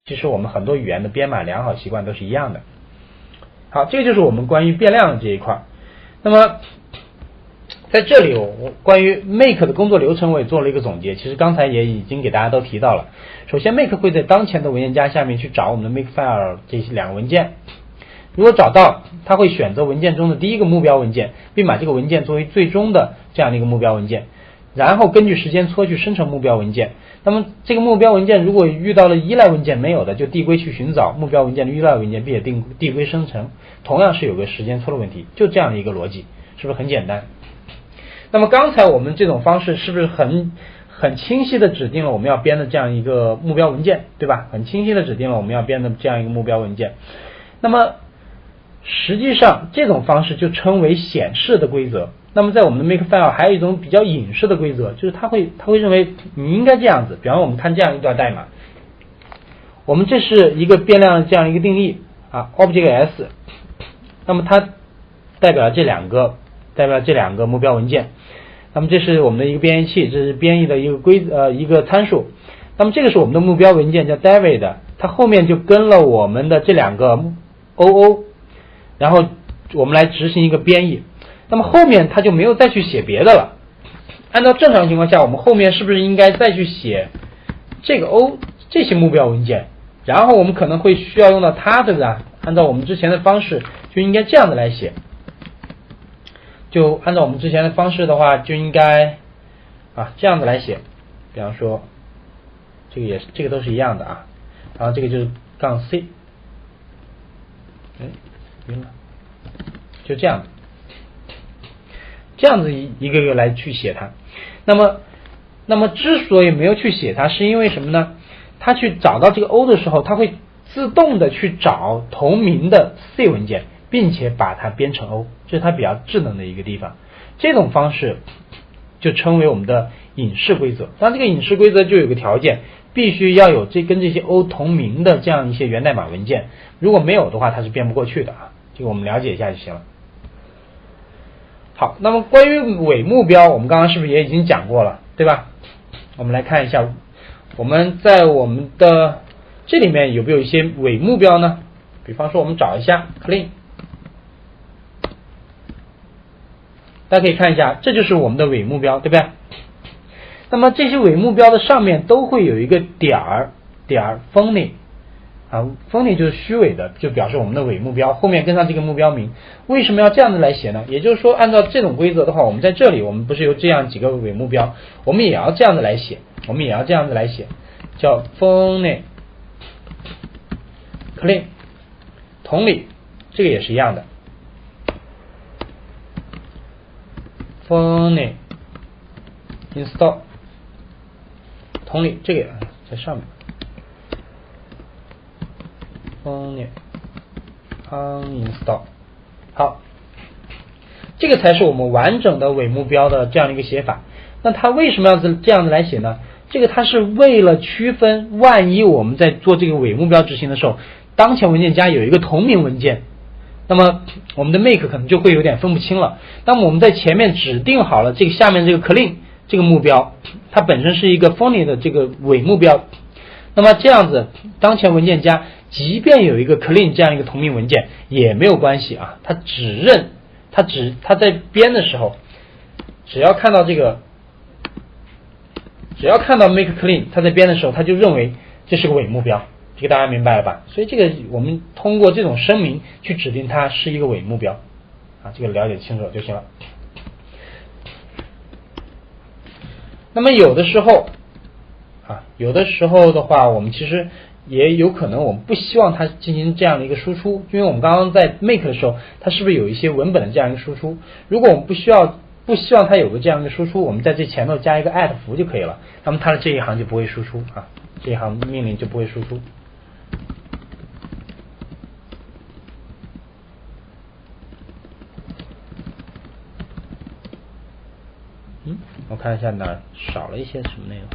其实我们很多语言的编码良好习惯都是一样的。好，这个就是我们关于变量的这一块。那么在这里我关于 make 的工作流程我也做了一个总结，其实刚才也已经给大家都提到了。首先 make 会在当前的文件夹下面去找我们的 makefile 这两个文件，如果找到，它会选择文件中的第一个目标文件，并把这个文件作为最终的这样的一个目标文件，然后根据时间戳去生成目标文件。那么这个目标文件如果遇到了依赖文件没有的，就递归去寻找目标文件的依赖文件，并且递归生成，同样是有个时间戳的问题，就这样的一个逻辑，是不是很简单？那么刚才我们这种方式是不是很清晰的指定了我们要编的这样一个目标文件，对吧？很清晰的指定了我们要编的这样一个目标文件。那么实际上这种方式就称为显示的规则。那么在我们的 makefile 还有一种比较隐式的规则，就是它会认为你应该这样子。比方说我们看这样一段代码，我们这是一个变量的这样一个定义啊 object s， 那么它代表这两个目标文件。那么这是我们的一个编译器，这是编译的一个参数。那么这个是我们的目标文件叫 David， 它后面就跟了我们的这两个 OO， 然后我们来执行一个编译。那么后面它就没有再去写别的了。按照正常情况下，我们后面是不是应该再去写这个 O 这些目标文件，然后我们可能会需要用到它，对不对？按照我们之前的方式就应该这样的来写。就按照我们之前的方式的话，就应该这样子来写。比方说这个都是一样的啊，然后这个就是杠 C， 晕了，就这样子一个个来去写它。那么之所以没有去写它，是因为什么呢？它去找到这个 O 的时候，它会自动的去找同名的 C 文件，并且把它编成 O， 这是它比较智能的一个地方。这种方式就称为我们的隐式规则。当然这个隐式规则就有个条件，必须要有跟这些 O 同名的这样一些源代码文件，如果没有的话它是编不过去的啊。这个我们了解一下就行了。好，那么关于伪目标我们刚刚是不是也已经讲过了，对吧？我们来看一下我们在我们的这里面有没有一些伪目标呢？比方说我们找一下 clean， 大家可以看一下，这就是我们的伪目标，对不对？那么这些伪目标的上面都会有一个点儿 phony phony 就是虚伪的，就表示我们的伪目标，后面跟上这个目标名。为什么要这样子来写呢？也就是说按照这种规则的话，我们在这里我们不是有这样几个伪目标，我们也要这样子来写，叫 phony clean。 同理这个也是一样的， phony install， 同理这个也在上面phony uninstall。 好，这个才是我们完整的伪目标的这样一个写法。那它为什么要这样子来写呢？这个它是为了区分万一我们在做这个伪目标执行的时候，当前文件夹有一个同名文件，那么我们的 make 可能就会有点分不清了。那么我们在前面指定好了这个下面这个 clean 这个目标，它本身是一个 phony 的这个伪目标，那么这样子当前文件夹即便有一个 clean 这样一个同名文件也没有关系啊，它在编的时候只要看到 make clean， 它在编的时候它就认为这是个伪目标，这个大家明白了吧？所以这个我们通过这种声明去指定它是一个伪目标这个了解清楚就行了。那么有的时候的话，我们其实也有可能我们不希望它进行这样的一个输出，因为我们刚刚在 make 的时候它是不是有一些文本的这样一个输出，如果我们不希望它有个这样一个输出，我们在这前头加一个 at 符就可以了，那么它的这一行就不会输出这一行命令就不会输出。我看一下哪儿少了一些什么内容。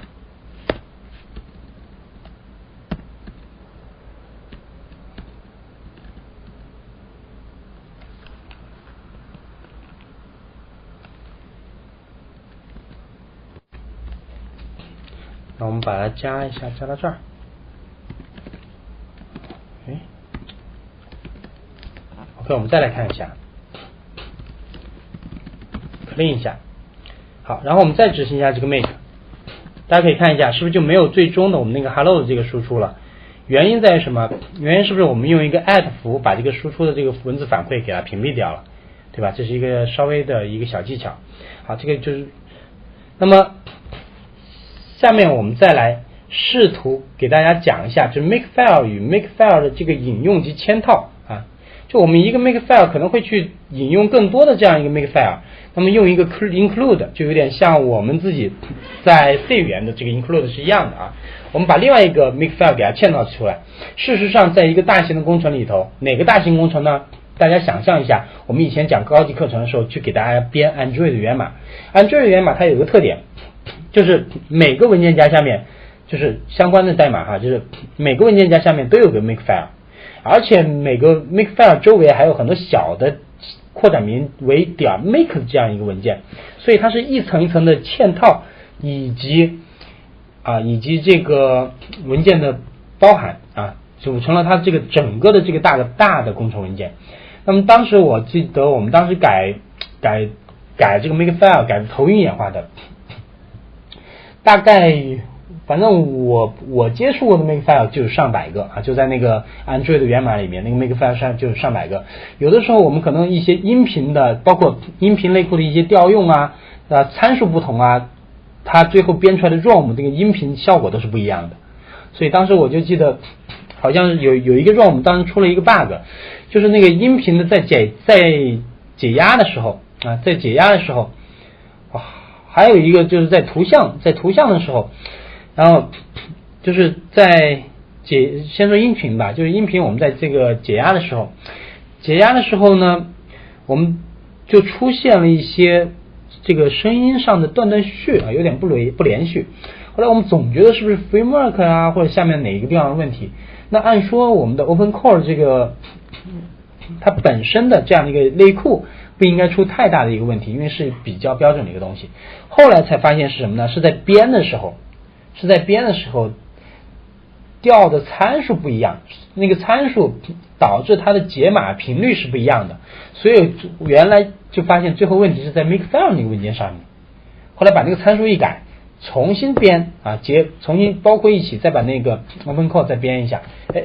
那我们把它加一下，加到这儿。OK， 我们再来看一下 clean 一下，好，然后我们再执行一下这个 make， 大家可以看一下是不是就没有最终的我们那个 hello 的这个输出了。原因在于什么？原因是不是我们用一个 at 符把这个输出的这个文字反馈给它屏蔽掉了，对吧？这是一个稍微的一个小技巧。好，这个就是，那么下面我们再来试图给大家讲一下，就是 makefile 与 makefile 的这个引用及嵌套啊。就我们一个 makefile 可能会去引用更多的这样一个 makefile， 那么用一个 include 就有点像我们自己在 C 语言的这个 include 是一样的啊。我们把另外一个 makefile 给它嵌套出来。事实上，在一个大型的工程里头，哪个大型工程呢？大家想象一下，我们以前讲高级课程的时候，去给大家编 Android 的源码。Android 源码它有一个特点，就是每个文件夹下面，就是相关的代码哈，就是每个文件夹下面都有个 makefile， 而且每个 makefile 周围还有很多小的扩展名为点 make 这样一个文件，所以它是一层一层的嵌套，以及这个文件的包含啊，组成了它这个整个的这个大的工程文件。那么当时我记得我们当时改这个 makefile 改的头晕眼花的，大概反正我接触过的 makefile 就有上百个啊，就在那个 Android 的源码里面，那个 makefile 上就有上百个。有的时候我们可能一些音频的，包括音频类库的一些调用啊，参数不同啊，它最后编出来的 ROM 这个音频效果都是不一样的。所以当时我就记得好像有一个 ROM 当时出了一个 bug， 就是那个音频的在解压的时候啊，还有一个就是在图像的时候，然后就是先说音频吧，就是音频我们在这个解压的时候呢，我们就出现了一些这个声音上的断断续啊，有点不连续。后来我们总觉得是不是 framework 啊，或者下面哪一个地方的问题。那按说我们的 Open Core 这个它本身的这样的一个类库不应该出太大的一个问题，因为是比较标准的一个东西。后来才发现是什么呢？是在编的时候调的参数不一样，那个参数导致它的解码频率是不一样的，所以原来就发现最后问题是在 makefile 那个文件上面。后来把那个参数一改，重新编啊，重新包括一起，再把那个 Open Core 再编一下，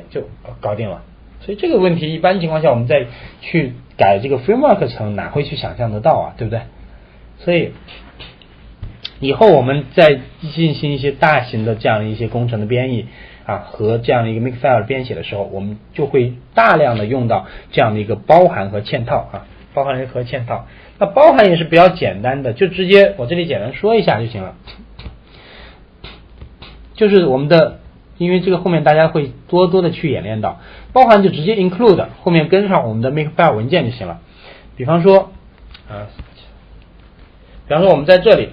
就搞定了。所以这个问题一般情况下我们再去改这个 framework 层哪会去想象得到啊，对不对？所以以后我们再进行一些大型的这样的一些工程的编译啊，和这样的一个 makefile 编写的时候，我们就会大量的用到这样的一个包含和嵌套啊，那包含也是比较简单的，就直接我这里简单说一下就行了。就是我们的，因为这个后面大家会多的去演练到，包含就直接 include 后面跟上我们的 makefile 文件就行了。比方说我们在这里，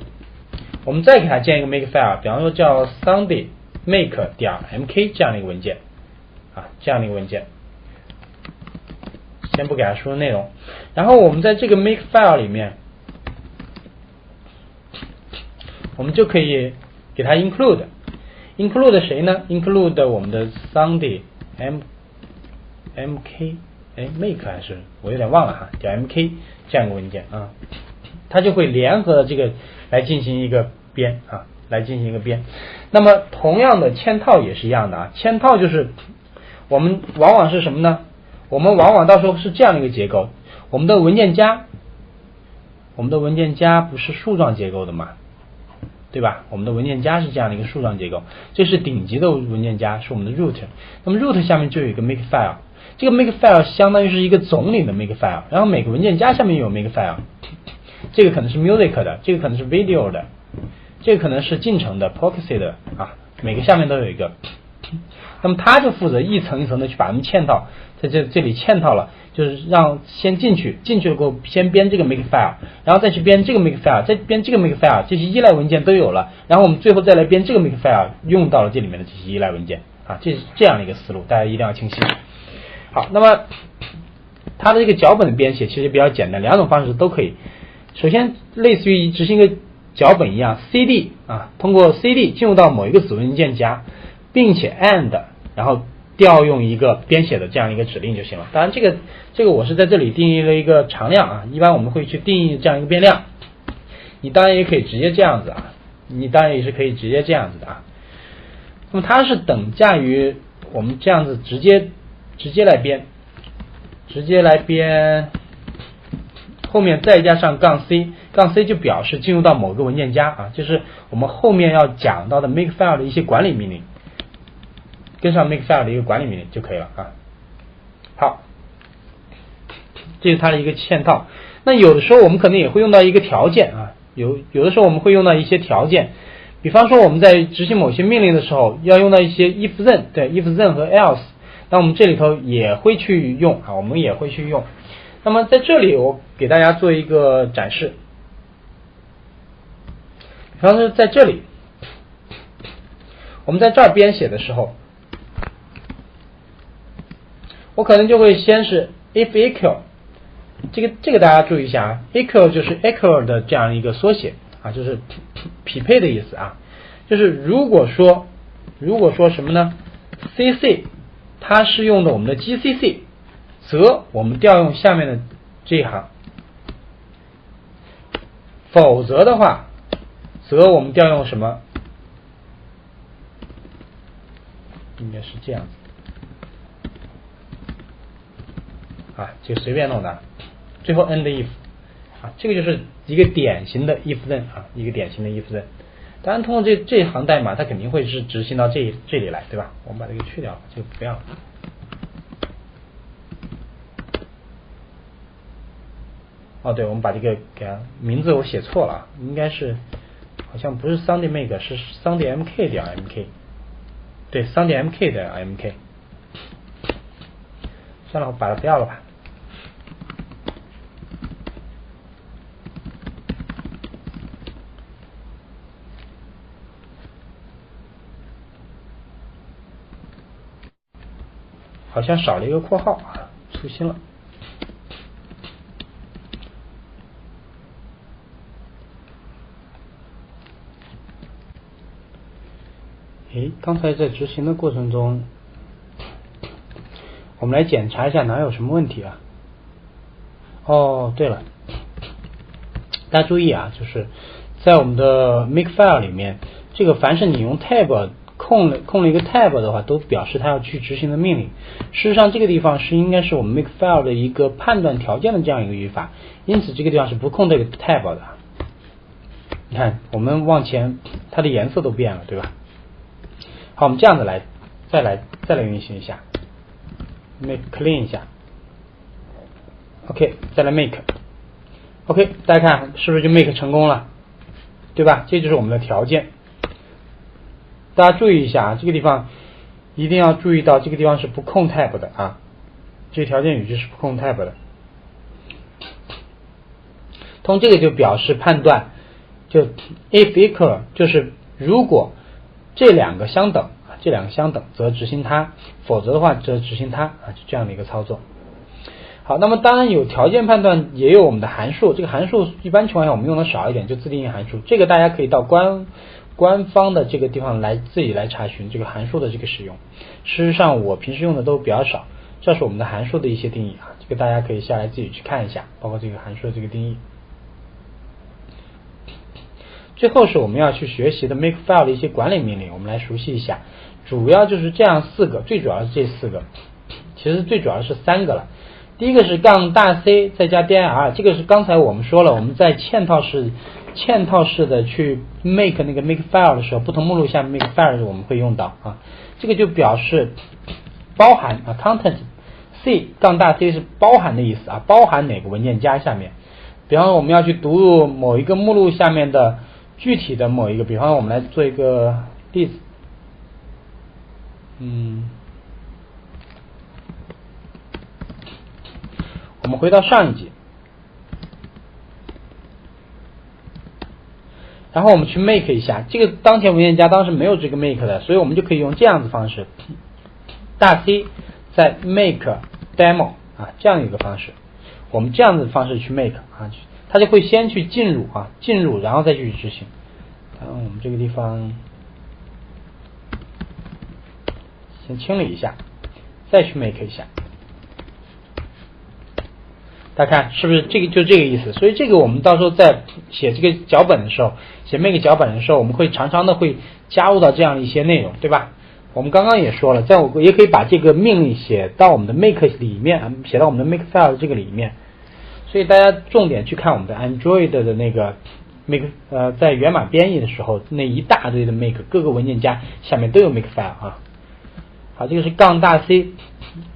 我们再给它建一个 makefile， 比方说叫 Sunday make 点 mk 这样的一个文件啊，先不给它输入内容，然后我们在这个 makefile 里面，我们就可以给它 include 谁呢？ include 我们的 Sunday mk make 还是我有点忘了哈，点 mk 这样一个文件啊，它就会联合这个来进行一个编。那么同样的嵌套也是一样的啊，嵌套就是我们往往是什么呢？我们往往到时候是这样一个结构，我们的文件夹不是树状结构的嘛，对吧？我们的文件夹是这样的一个树状结构，这是顶级的文件夹，是我们的 root。那么 root 下面就有一个 makefile， 这个 makefile 相当于是一个总领的 makefile， 然后每个文件夹下面有 makefile， 这个可能是 music 的，这个可能是 video 的，这个可能是进程的 proxy 的啊，每个下面都有一个。那么它就负责一层一层的去把它们嵌套，在这里嵌套了，就是让先进去了过后先编这个 makefile， 然后再去编这个 makefile， 再编这个 makefile， 这些依赖文件都有了，然后我们最后再来编这个 makefile， 用到了这里面的这些依赖文件啊，这是这样的一个思路，大家一定要清晰。好，那么它的这个脚本的编写其实比较简单，两种方式都可以。首先类似于执行一个脚本一样 ，cd 啊，通过 cd 进入到某一个子文件夹，并且 and 然后调用一个编写的这样一个指令就行了。当然这个我是在这里定义了一个常量啊，一般我们会去定义这样一个变量，你当然也可以直接这样子啊，你当然也是可以直接这样子的啊。那么它是等价于我们这样子直接来编，后面再加上杠 C， 杠 C 就表示进入到某个文件夹啊，就是我们后面要讲到的 Makefile 的一些管理命令，跟上 Makefile 的一个管理命令就可以了啊。好，这是它的一个嵌套。那有的时候我们可能也会用到一个条件啊，有的时候我们会用到一些条件，比方说我们在执行某些命令的时候要用到一些 if then， 对 if then 和 else， 那我们这里头也会去用啊，我们也会去用。那么在这里我给大家做一个展示，比方说在这里我们在这儿编写的时候，我可能就会先是 if equal， 这个大家注意一下啊 ，equal 就是 equal 的这样一个缩写啊，就是匹配的意思啊，就是如果说什么呢 ，cc 它是用的我们的 gcc， 则我们调用下面的这一行，否则的话，则我们调用什么？应该是这样子啊，就随便弄的，最后 end if 啊，这个就是一个典型的 if then 啊，一个典型的 if then。当然，通过这一行代码，它肯定会是执行到这里来，对吧？我们把这个去掉了，这个不要了。哦，对，我们把这个给它名字我写错了，应该是好像不是 Sunday make， 是 Sunday mk 点 mk， 对 Sunday mk 点 mk， 算了，我把它不要了吧。好像少了一个括号啊，粗心了。刚才在执行的过程中，我们来检查一下哪有什么问题啊？哦，对了，大家注意啊，就是在我们的 Makefile 里面，这个凡是你用 tab 空了一个 tab 的话，都表示它要去执行的命令。事实上，这个地方应该是我们 Makefile 的一个判断条件的这样一个语法，因此这个地方是不空这个 tab 的。你看，我们往前，它的颜色都变了，对吧？好，我们这样子再来运行一下 ，make clean 一下 ，OK， 再来 make，OK， 大家看是不是就 make 成功了，对吧？这就是我们的条件。大家注意一下啊，这个地方一定要注意到，这个地方是不空 tab 的啊，这个条件语句是不空 tab 的。通这个就表示判断，就 if equal 就是如果这两个相等，则执行它，否则的话则执行它啊，就这样的一个操作。好，那么当然有条件判断，也有我们的函数。这个函数一般情况下我们用的少一点，就自定义函数。这个大家可以到官方的这个地方来自己来查询这个函数的这个使用。事实上我平时用的都比较少，这是我们的函数的一些定义啊，这个大家可以下来自己去看一下，包括这个函数的这个定义。最后是我们要去学习的 Makefile 的一些管理命令，我们来熟悉一下。主要就是这样4个，最主要是这4个，其实最主要是3个了。第一个是杠大 C 再加 dir， 这个是刚才我们说了，我们在嵌套式的去 make 那个 Makefile 的时候，不同目录下 Makefile 我们会用到啊。这个就表示包含啊 content C 杠大 C 是包含的意思啊，包含哪个文件夹下面。比方说我们要去读入某一个目录下面的具体的某一个，比方说我们来做一个例子，我们回到上一集，然后我们去 make 一下，这个当前文件夹当时没有这个 make 的，所以我们就可以用这样子方式，大 C 在 make demo 啊，这样一个方式，我们这样子的方式去 make 啊，它就会先去进入，然后再去执行。我们这个地方先清理一下，再去 make 一下。大家看是不是这个就这个意思？所以这个我们到时候在写这个脚本的时候，写 make 脚本的时候，我们会常常的会加入到这样一些内容，对吧？我们刚刚也说了，我也可以把这个命令写到我们的 make 里面，写到我们的 make file 这个里面。所以大家重点去看我们的 Android 的那个 make， 在源码编译的时候，那一大堆的 make， 各个文件夹下面都有 make file 啊。好，这个是杠大 C，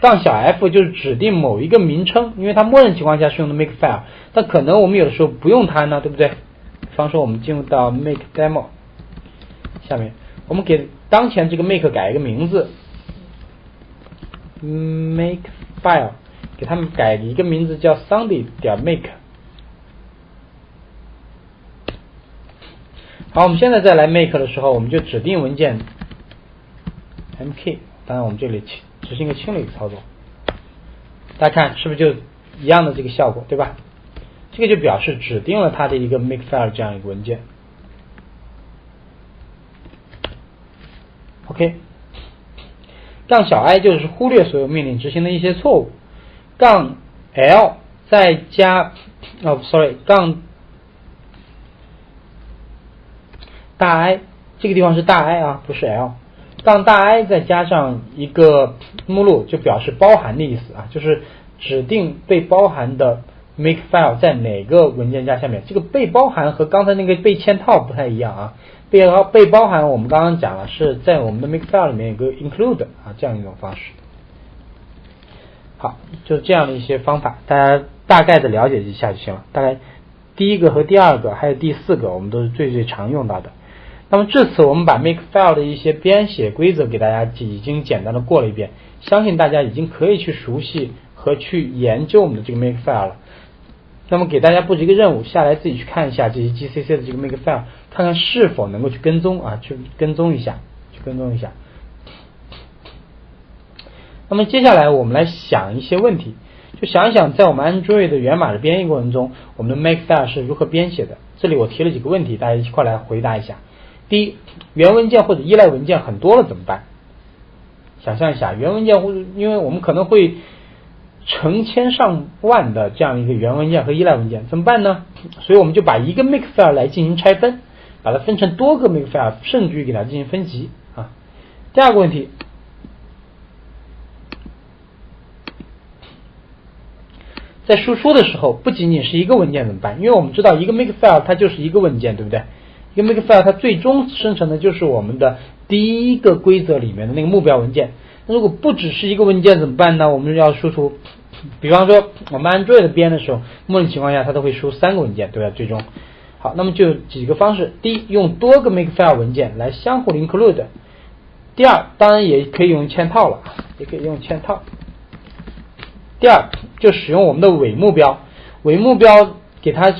杠小 f 就是指定某一个名称，因为它默认情况下是用的 make file， 但可能我们有的时候不用它呢，对不对？比方说我们进入到 make demo 下面，我们给当前这个 make 改一个名字 make file， 给他们改一个名字叫 sunday.make。 好，我们现在再来 make 的时候，我们就指定文件 mk， 当然我们这里执行一个清理操作，大家看是不是就一样的这个效果，对吧？这个就表示指定了它的一个 make file 这样一个文件。OK， 杠小 i 就是忽略所有命令执行的一些错误，杠 l 再加杠大 I， 这个地方是大 I 啊，不是 L， 杠大 I 再加上一个目录，就表示包含的意思啊，就是指定被包含的 make file 在哪个文件夹下面。这个被包含和刚才那个被嵌套不太一样啊，被包含我们刚刚讲了是在我们的 make file 里面有个 include 啊，这样一种方式。好，就这样的一些方法，大家大概的了解一下就行了。大概第一个和第二个还有第四个我们都是最常用到的。那么至此我们把 make file 的一些编写规则给大家已经简单的过了一遍，相信大家已经可以去熟悉和去研究我们的这个 make file 了。那么给大家布置一个任务，下来自己去看一下这些 GCC 的这个 make file， 看看是否能够去跟踪啊，去跟踪一下。那么接下来我们来想一些问题，就想一想在我们 Android 的源码的编译过程中，我们的 make file 是如何编写的。这里我提了几个问题，大家一块来回答一下。第一，原文件或者依赖文件很多了怎么办？想象一下，原文件因为我们可能会成千上万的这样一个原文件和依赖文件，怎么办呢？所以我们就把一个 make file 来进行拆分，把它分成多个 make file， 甚至于给它进行分级啊。第二个问题，在输出的时候不仅仅是一个文件怎么办？因为我们知道一个 make file 它就是一个文件，对不对？一个 make file 它最终生成的就是我们的第一个规则里面的那个目标文件。那如果不只是一个文件怎么办呢？我们要输出，比方说我们 Android 编的时候，默认情况下它都会输3个文件，对吧？最终好，那么就几个方式。第一，用多个 make file 文件来相互 include。第二，当然也可以用嵌套了，也可以用嵌套。第二，就使用我们的伪目标，伪目标给它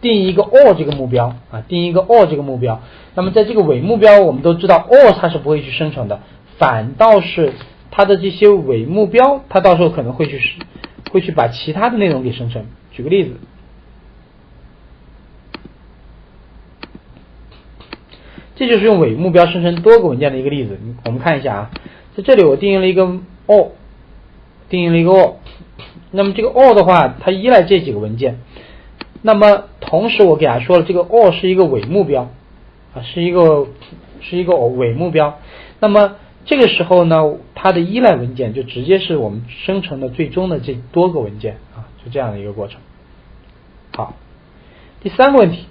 定义一个 all 这个目标啊，定义一个 all 这个目标。那么在这个伪目标，我们都知道 all 它是不会去生成的，反倒是它的这些伪目标，它到时候可能会去把其他的内容给生成。举个例子，这就是用伪目标生成多个文件的一个例子。我们看一下啊，在这里我定义了一个 all， 那么这个 all 的话，它依赖这几个文件。那么同时我给它说了，这个 all 是一个伪目标啊，是一个伪目标。那么这个时候呢，它的依赖文件就直接是我们生成的最终的这多个文件啊，就这样的一个过程。好，第三个问题，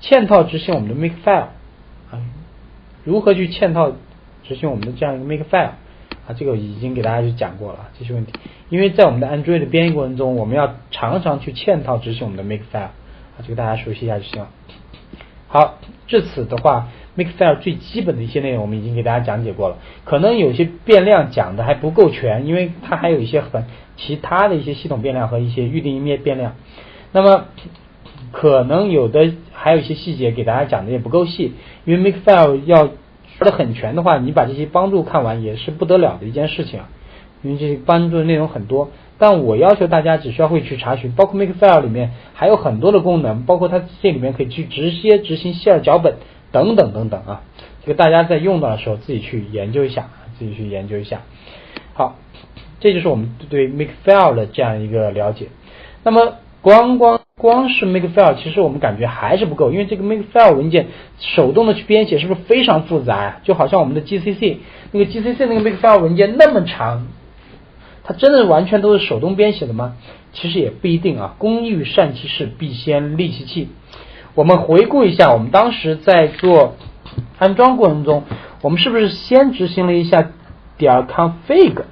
嵌套执行我们的 make file 啊，如何去嵌套执行我们的这样一个 make file 啊，这个已经给大家去讲过了这些问题。因为在我们的 Android 的编译过程中，我们要常常去嵌套执行我们的 make file 啊，这个大家熟悉一下就行了。好，至此的话 make file 最基本的一些内容我们已经给大家讲解过了，可能有些变量讲的还不够全，因为它还有一些其他的一些系统变量和一些预定变量，那么可能还有一些细节给大家讲的也不够细，因为 make file 要说的很全的话，你把这些帮助看完也是不得了的一件事情啊，因为这些帮助的内容很多，但我要求大家只需要会去查询，包括 make file 里面还有很多的功能，包括它这里面可以去执行share脚本等等啊，这个大家在用到的时候自己去研究一下，自己去研究一下。好，这就是我们对 Makefile 的这样一个了解。那么光是 Makefile 其实我们感觉还是不够，因为这个 Makefile 文件手动的去编写是不是非常复杂呀？就好像我们的 GCC 那个 Makefile 文件那么长，它真的完全都是手动编写的吗？其实也不一定啊，工欲善其事，必先利其器。我们回顾一下，我们当时在做安装过程中，我们是不是先执行了一下.config，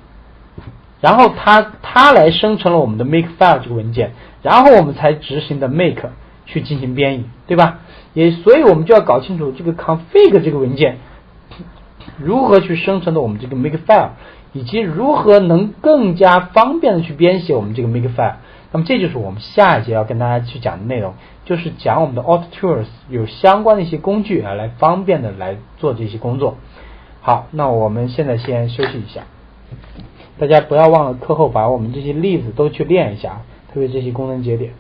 然后它来生成了我们的 Makefile 这个文件，然后我们才执行的 make 去进行编译，对吧？所以我们就要搞清楚这个 config 这个文件如何去生成的我们这个 Makefile， 以及如何能更加方便的去编写我们这个 Makefile。那么这就是我们下一节要跟大家去讲的内容，就是讲我们的 Auto Tools 有相关的一些工具来方便的来做这些工作。好，那我们现在先休息一下，大家不要忘了课后把我们这些例子都去练一下，特别这些功能节点。